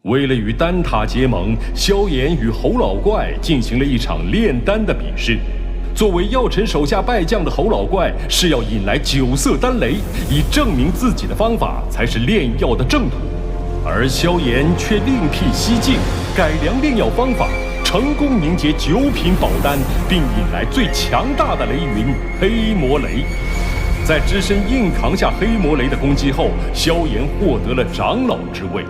为了与丹塔结盟，萧炎与侯老怪进行了一场炼丹的比试。作为药尘手下败将的侯老怪是要引来9色丹雷，以证明自己的方法才是炼药的正途。而萧炎却另辟蹊径，改良炼药方法，成功凝结9品宝丹，并引来最强大的雷云黑魔雷。在只身硬扛下黑魔雷的攻击后，萧炎获得了长老之位。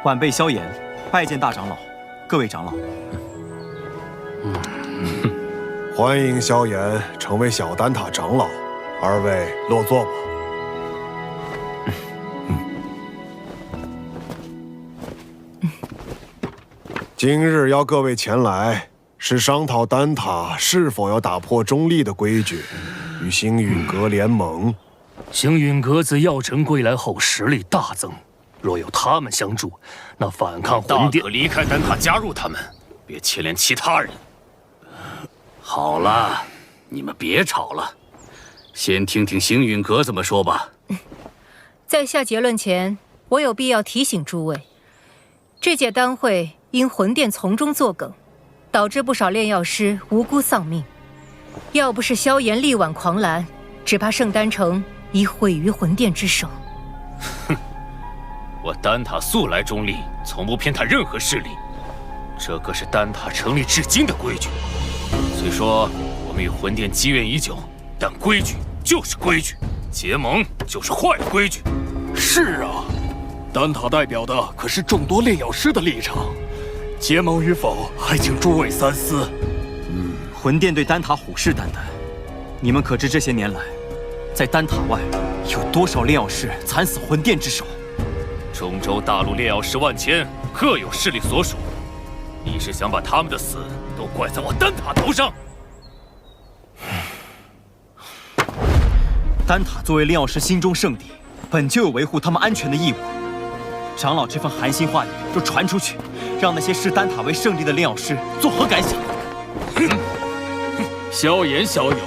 晚辈萧炎，拜见大长老，各位长老。欢迎萧炎成为小丹塔长老，二位落座吧。今日邀各位前来，是商讨丹塔是否要打破中立的规矩，与星陨阁联盟。星陨阁自药尘归来后实力大增，若有他们相助，那反抗魂殿，大可离开丹塔加入他们，别牵连其他人。好了，你们别吵了，先听听星陨阁怎么说吧。在下结论前，我有必要提醒诸位，这届丹会因魂殿从中作梗，导致不少炼药师无辜丧命。要不是萧炎力挽狂澜，只怕圣丹城已毁于魂殿之手。哼，我丹塔素来中立，从不偏袒任何势力，这可是丹塔成立至今的规矩。虽说我们与魂殿积怨已久，但规矩就是规矩，结盟就是坏规矩。是啊，丹塔代表的可是众多炼药师的立场，结盟与否还请诸位三思。魂殿对丹塔虎视眈眈，你们可知这些年来，在丹塔外有多少炼药师惨死魂殿之手？中州大陆炼药师万千，各有势力所属。你是想把他们的死都怪在我丹塔头上？丹塔作为炼药师心中圣地，本就有维护他们安全的义务。长老这番寒心话语若传出去，让那些视丹塔为圣地的炼药师作何感想？萧炎萧友，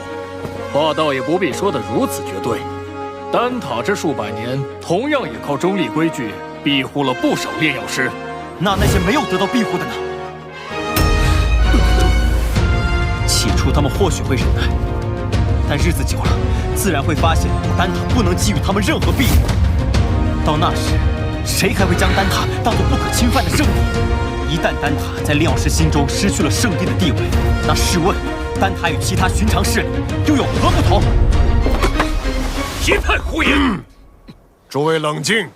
话倒也不必说得如此绝对。丹塔这数百年，同样也靠中立规矩庇护了不少炼药师。那些没有得到庇护的呢？起初他们或许会忍耐，但日子久了，自然会发现丹塔不能给予他们任何庇护。到那时，谁还会将丹塔当作不可侵犯的圣地？一旦丹塔在炼药师心中失去了圣地的地位，那试问，丹塔与其他寻常势力又有何不同？别太胡言！诸位冷静。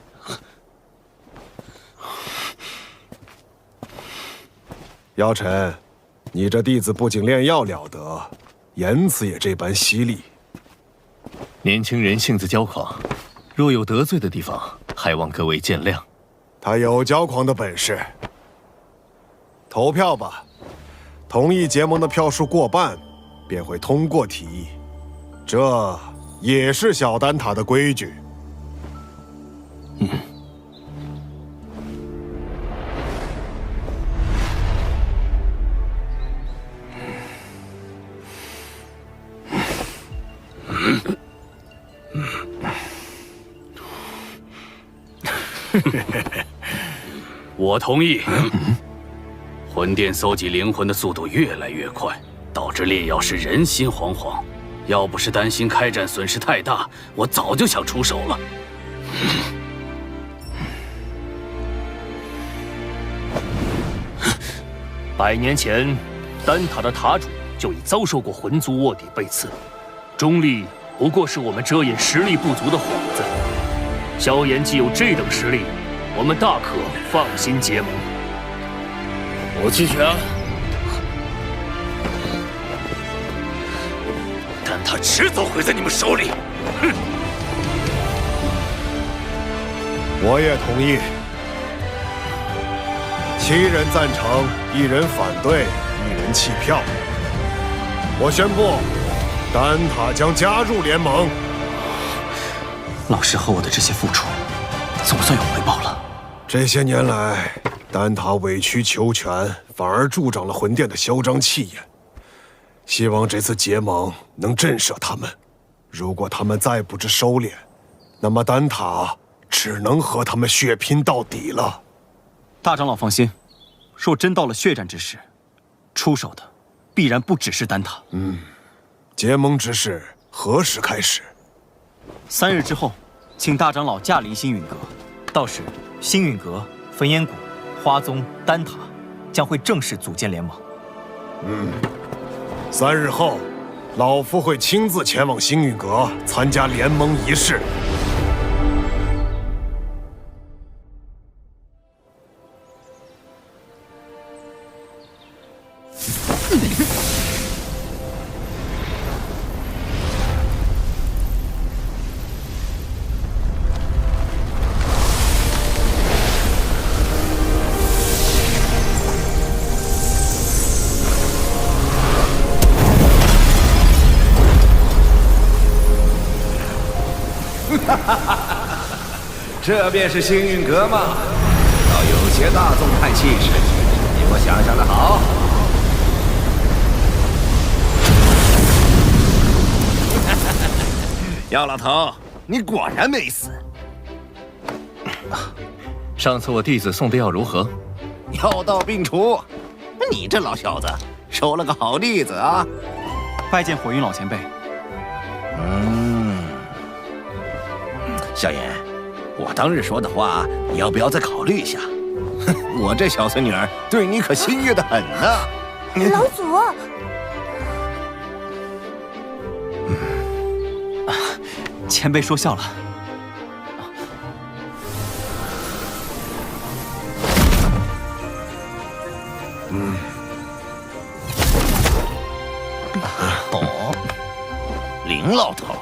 药尘，你这弟子不仅炼药了得，言辞也这般犀利。年轻人性子骄狂，若有得罪的地方，还望各位见谅。他有骄狂的本事。投票吧，同意结盟的票数过半，便会通过提议。这也是小丹塔的规矩。我同意。魂殿搜集灵魂的速度越来越快，导致炼药师人心惶惶。要不是担心开战损失太大，我早就想出手了。100年前，丹塔的塔主就已遭受过魂族卧底背刺，中立不过是我们遮掩实力不足的幌子。萧炎既有这等实力，我们大可放心结盟。我弃权。但他迟早毁在你们手里。哼！我也同意。7人赞成，1人反对，1人弃票。我宣布，丹塔将加入联盟。老师和我的这些付出，总算有回报了。这些年来，丹塔委曲求全，反而助长了魂殿的嚣张气焰。希望这次结盟能震慑他们。如果他们再不知收敛，那么丹塔只能和他们血拼到底了。大长老放心，若真到了血战之时，出手的必然不只是丹塔。结盟之事何时开始？3日之后，请大长老驾临星陨阁，到时星陨阁、焚炎谷、花宗、丹塔将会正式组建联盟。3日后，老夫会亲自前往星陨阁参加联盟仪式。这便是星陨阁吗？倒有些大宗派气势，比我想象的好。姚老头，你果然没死。上次我弟子送的药如何？药到病除。你这老小子收了个好弟子啊！拜见火云老前辈。萧炎，我当日说的话，你要不要再考虑一下？我这小孙女儿对你可心悦得很呢。老祖，前辈说笑了。林老头，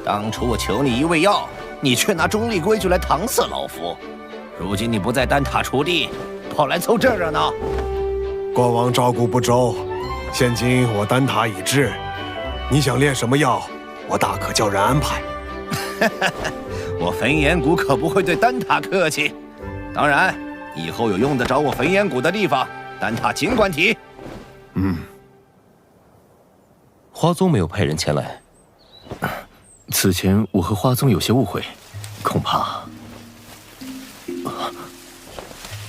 当初我求你一味药，你却拿中立规矩来搪塞老夫。如今你不在丹塔锄地，跑来凑这热闹。过往照顾不周，现今我丹塔已至，你想炼什么药，我大可叫人安排。我焚炎谷可不会对丹塔客气。当然，以后有用得着我焚炎谷的地方，丹塔尽管提。花宗没有派人前来。此前我和花宗有些误会，恐怕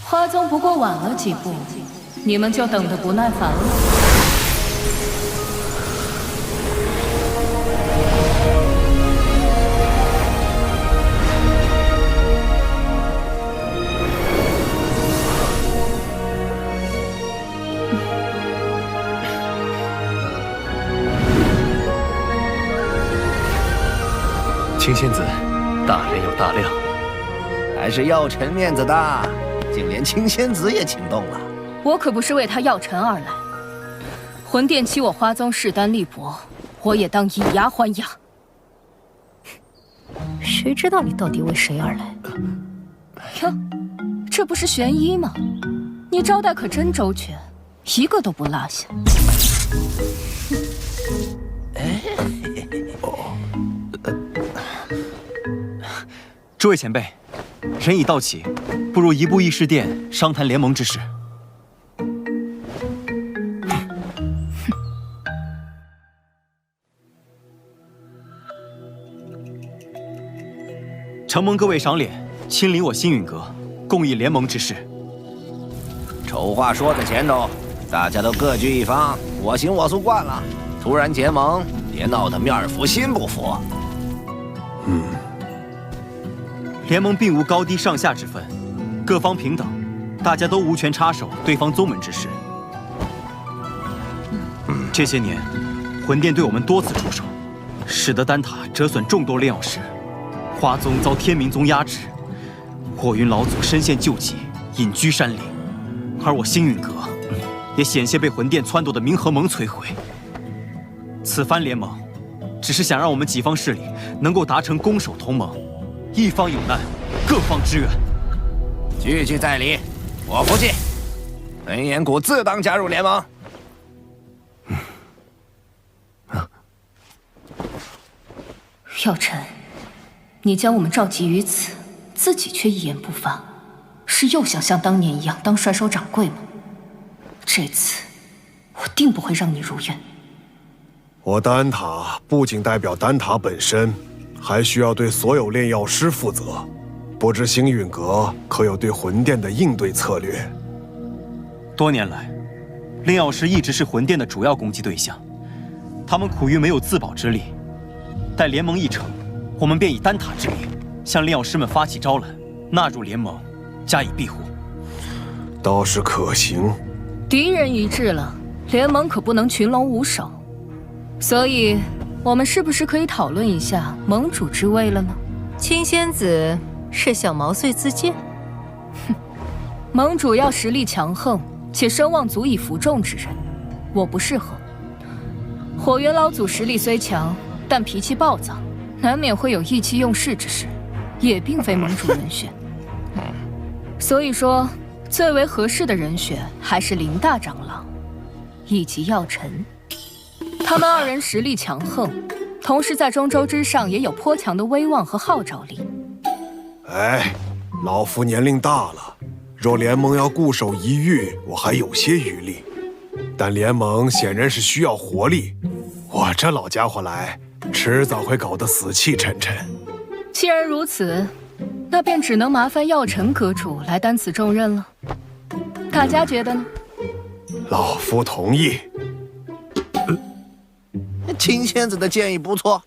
花宗不过晚了几步，你们就等得不耐烦了。青仙子，大人有大量，还是药尘面子大，竟连青仙子也请动了。我可不是为他药尘而来，魂殿欺我花宗势单力薄，我也当以牙还牙。谁知道你到底为谁而来？哟，这不是玄一吗？你招待可真周全，一个都不落下。诸位前辈，人已到齐，不如移步议事殿商谈联盟之事。承蒙各位赏脸，亲临我星陨阁，共议联盟之事。丑话说在前头，大家都各据一方，我行我素惯了。突然结盟，别闹得面儿服心不服。联盟并无高低上下之分，各方平等，大家都无权插手对方宗门之事。这些年，魂殿对我们多次出手，使得丹塔折损众多炼药师，花宗遭天明宗压制，火云老祖身陷救急，隐居山林，而我星陨阁也险些被魂殿撺掇的冥河盟摧毁。此番联盟，只是想让我们几方势力能够达成攻守同盟。一方有难，各方支援。句句在理，我服气。焚炎谷自当加入联盟。药尘，你将我们召集于此，自己却一言不发，是又想像当年一样当帅首掌柜吗？这次我定不会让你如愿。我丹塔不仅代表丹塔本身，还需要对所有炼药师负责。不知星陨阁可有对魂殿的应对策略？多年来，炼药师一直是魂殿的主要攻击对象，他们苦于没有自保之力。待联盟一成，我们便以丹塔之名向炼药师们发起招揽，纳入联盟，加以庇护。倒是可行。敌人一致了，联盟可不能群龙无首。所以，我们是不是可以讨论一下盟主之位了呢？青仙子是想毛遂自荐？哼，盟主要实力强横且声望足以服众之人，我不适合。火元老祖实力虽强，但脾气暴躁，难免会有意气用事之时，也并非盟主人选。所以说，最为合适的人选还是林大长老以及药尘。他们二人实力强横，同时在中州之上也有颇强的威望和号召力。哎，老夫年龄大了，若联盟要固守一隅，我还有些余力。但联盟显然是需要活力，我这老家伙来，迟早会搞得死气沉沉。既然如此，那便只能麻烦药尘阁主来担此重任了。大家觉得呢？老夫同意。青仙子的建议不错，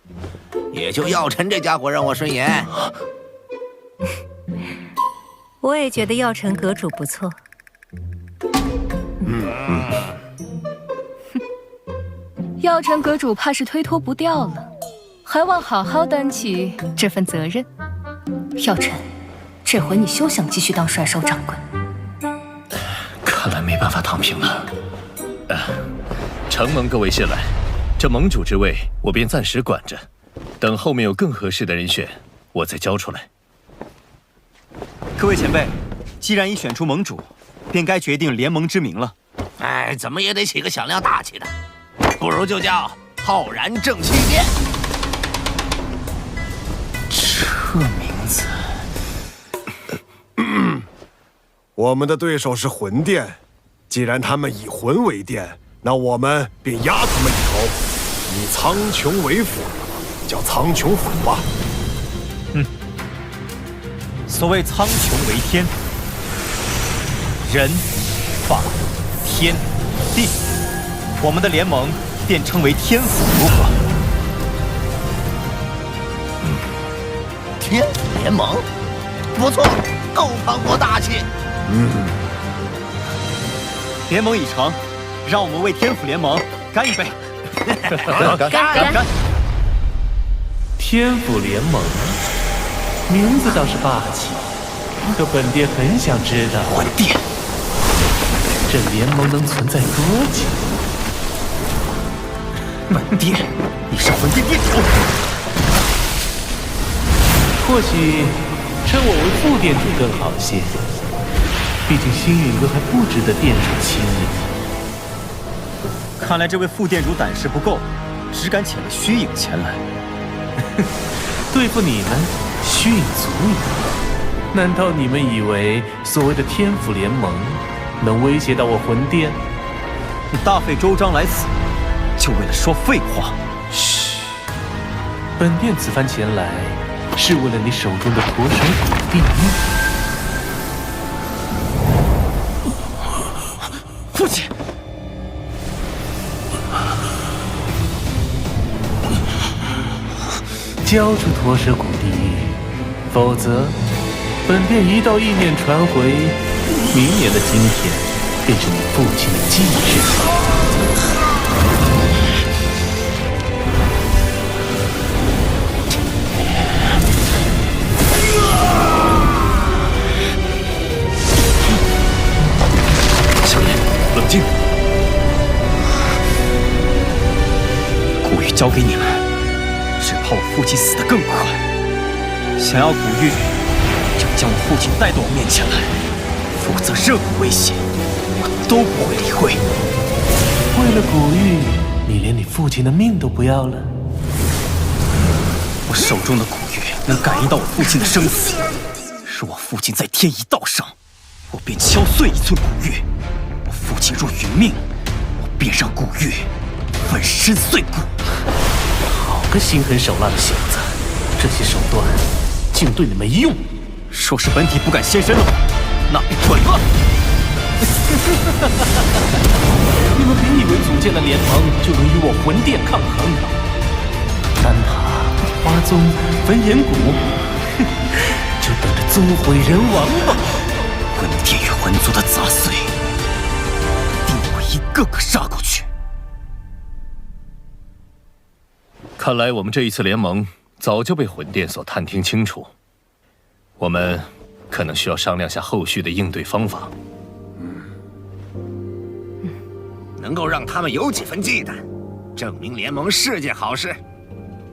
也就药尘这家伙让我顺眼。我也觉得药尘阁主不错。药尘阁主怕是推脱不掉了，还望好好担起这份责任。药尘，这回你休想继续当帅首掌柜。看来没办法躺平了。承蒙各位信赖，这盟主之位我便暂时管着，等后面有更合适的人选，我再交出来。各位前辈，既然已选出盟主，便该决定联盟之名了。哎，怎么也得起个响亮大气的，不如就叫浩然正气殿。这名字，我们的对手是魂殿，既然他们以魂为殿，那我们便压他们一头，以苍穹为府，叫苍穹府吧。所谓苍穹为天，人、法、天、地，我们的联盟便称为天府，如何？天府联盟，不错，够磅礴大气。联盟已成，让我们为天府联盟干一杯！干！天府联盟，名字倒是霸气，可本殿很想知道，魂殿，这联盟能存在多久？门殿，你是魂殿殿主。或许称我为副殿主更好些，毕竟星陨阁还不值得殿主亲临。看来这位副殿主胆识不够，只敢遣了虚影前来。对付你们，虚影足矣。难道你们以为所谓的天府联盟能威胁到我魂殿？你大费周章来此，就为了说废话？嘘，本殿此番前来，是为了你手中的驼神骨地狱。父亲，交出驼蛇骨地狱，否则本殿一道意念传回，明年的今天便是你父亲的忌日。小爷，冷静。古玉交给你们，只怕我父亲死得更快。想要古玉，就将我父亲带到我面前来，否则任何威胁，我都不会理会。为了古玉，你连你父亲的命都不要了？我手中的古玉能感应到我父亲的生死。若我父亲在天一道上，我便敲碎1寸古玉；我父亲若殒命，我便让古玉粉身碎骨。好个心狠手辣的小子，这些手段竟对你没用。若是本体不敢现身的话，那便滚吧！你们别以为组建了联盟就能与我魂殿抗衡。丹塔、花宗、焚炎谷，就等着宗毁人亡吧！魂殿与魂族的杂碎，定会一个个杀过去。看来我们这一次联盟早就被魂殿所探听清楚，我们可能需要商量下后续的应对方法。能够让他们有几分忌惮，证明联盟是件好事。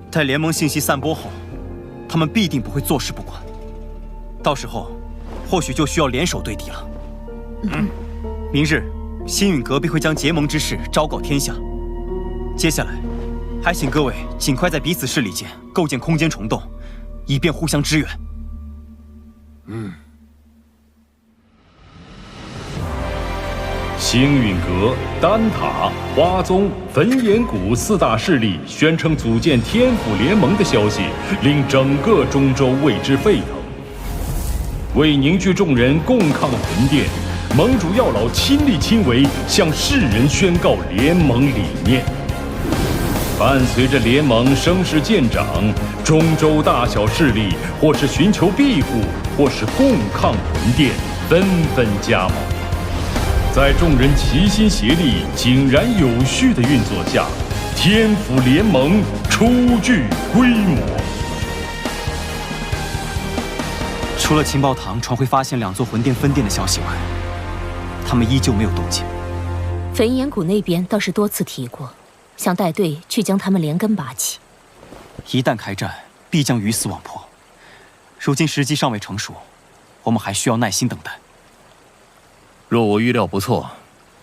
待联盟信息散播后，他们必定不会坐视不管。到时候，或许就需要联手对敌了。明日，星陨阁必会将结盟之事昭告天下。接下来，还请各位尽快在彼此势力间构建空间虫洞，以便互相支援。星陨阁、丹塔、花宗、焚炎谷4大势力宣称组建天府联盟的消息，令整个中州为之沸腾。为凝聚众人共抗魂殿，盟主药老亲力亲为，向世人宣告联盟理念。伴随着联盟声势渐长，中州大小势力或是寻求庇护，或是共抗魂殿，纷纷加盟。在众人齐心协力、井然有序的运作下，天府联盟初具规模。除了情报堂传回发现2座魂殿分殿的消息外，他们依旧没有动静。焚炎谷那边倒是多次提过，想带队去将他们连根拔起。一旦开战，必将鱼死网破。如今时机尚未成熟，我们还需要耐心等待。若我预料不错，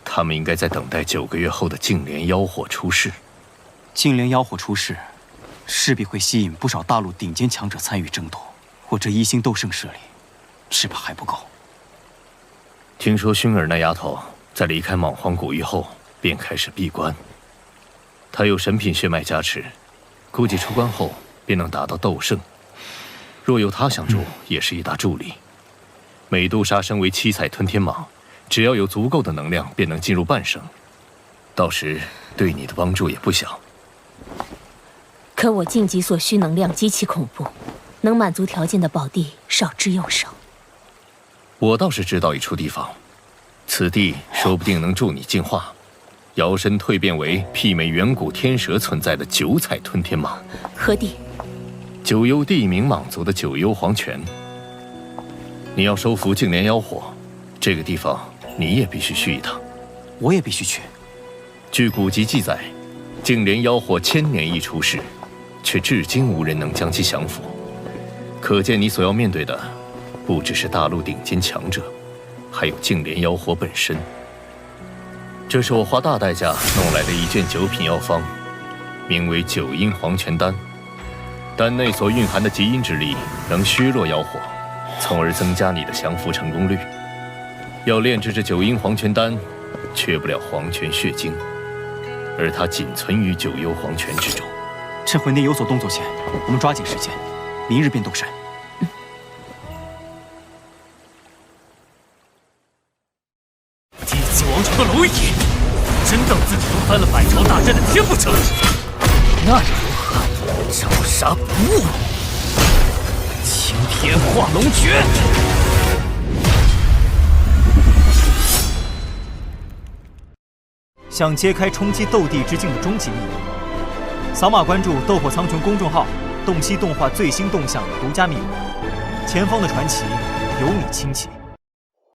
他们应该在等待9个月后的净莲妖火出世。净莲妖火出世，势必会吸引不少大陆顶尖强者参与争夺。我这1星斗圣势力，只怕还不够。听说薰儿那丫头在离开莽荒古域后便开始闭关，她有神品血脉加持，估计出关后便能达到斗圣。若有她相助，也是一大助力。美杜莎身为7彩吞天蟒，只要有足够的能量，便能进入半圣，到时对你的帮助也不小。可我晋级所需能量极其恐怖，能满足条件的宝地少之又少。我倒是知道一处地方，此地说不定能助你进化，摇身蜕变为媲美远古天蛇存在的9彩吞天蟒。何地？九幽地冥蟒族的九幽黄泉。你要收服净莲妖火，这个地方你也必须去一趟。我也必须去。据古籍记载，净莲妖火1000年一出世，却至今无人能将其降服。可见你所要面对的，不只是大陆顶尖强者，还有净莲妖火本身。这是我花大代价弄来的一卷9品药方，名为9阴黄泉丹。丹内所蕴含的极阴之力，能削弱妖火，从而增加你的降服成功率。要炼制这9阴黄泉丹，缺不了黄泉血晶，而它仅存于9幽黄泉之中。趁魂殿有所动作前，我们抓紧时间，明日便动身。祭祀王朝的蝼蚁，真当自己能翻了百朝大战的天不成？那又如何？招杀不误，青天化龙诀。想揭开冲击斗帝之境的终极秘密，扫码关注“斗破苍穹”公众号，洞悉动画最新动向独家秘密。前方的传奇，有你亲戚。